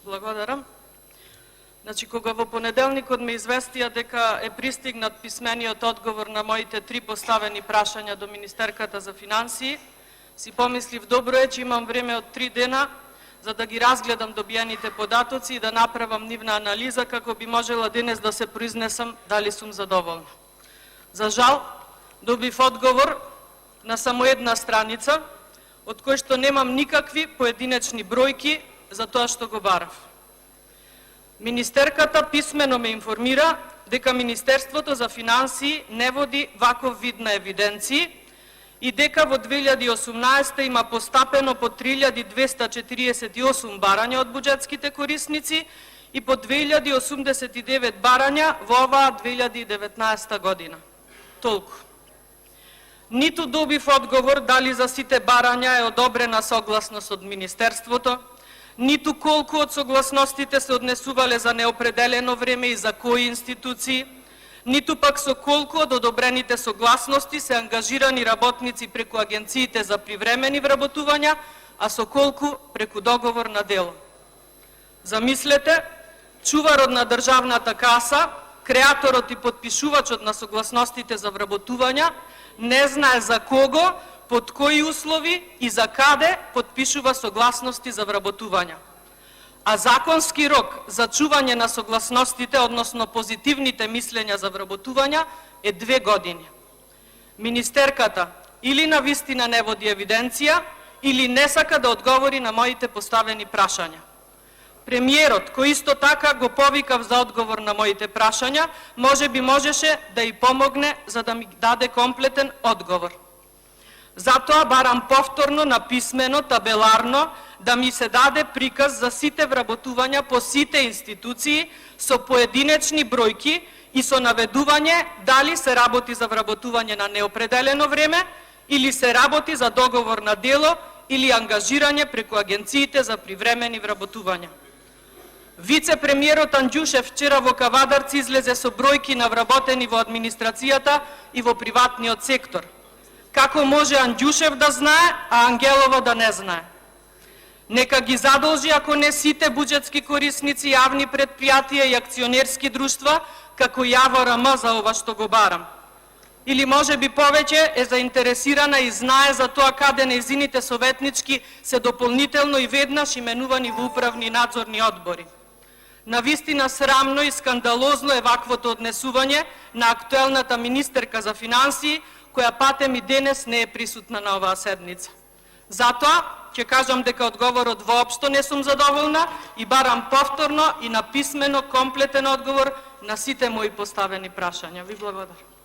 Благодарам. Значи, кога во понеделникот ме известија дека е пристигнат писмениот одговор на моите 3 поставени прашања до Министерката за финансии, си помислив добро е, че имам време од 3 дена за да ги разгледам добиените податоци и да направам нивна анализа како би можела денес да се произнесам дали сум задоволна. За жал, добив одговор на само една страница, од кој што немам никакви поединечни бројки за тоа што го барав. Министерката писмено ме информира дека Министерството за финансии не води ваков вид на евиденции и дека во 2018 има постапено по 3248 барања од буџетските корисници и по 2089 барања во оваа 2019 година. Толку. Ниту добив одговор дали за сите барања е одобрена согласност од Министерството, ниту колку од согласностите се однесувале за неопределено време и за кои институции, ниту пак со колку од одобрените согласности се ангажирани работници преку агенциите за привремени вработувања, а со колку преку договор на дело. Замислете, чуварот на државната каса, креаторот и подпишувачот на согласностите за вработувања, не знае за кого, под кои услови и за каде подпишува согласности за вработувања. А законски рок за чување на согласностите, односно позитивните мислења за вработувања, е 2 години. Министерката или навистина не води евиденција, или не сака да одговори на моите поставени прашања. Премиерот, кој исто така го повикав за одговор на моите прашања, можеше да и помогне за да ми даде комплетен одговор. Затоа барам повторно написмено, табеларно, да ми се даде приказ за сите вработувања по сите институции со поединечни бројки и со наведување дали се работи за вработување на неопределено време или се работи за договор на дело или ангажирање преку агенциите за привремени вработувања. Вице-премиерот Анѓушев вчера во Кавадарци излезе со бројки на вработени во администрацијата и во приватниот сектор. Како може Анѓушев да знае, а Ангелова да не знае? Нека ги задолжи, ако не сите буџетски корисници, јавни предпријатија и акционерски друштва, како ЈАВРМ за ова што го барам. Или може би повеќе е заинтересирана и знае за тоа каде нејзините советнички се дополнително и веднаш именувани во управни и надзорни одбори. Навистина срамно и скандалозно е ваквото однесување на актуелната министерка за финансии, која патем и денес не е присутна на оваа седница. Затоа ќе кажам дека одговорот воопшто не сум задоволна и барам повторно и написмено комплетен одговор на сите мои поставени прашања. Ви благодарам.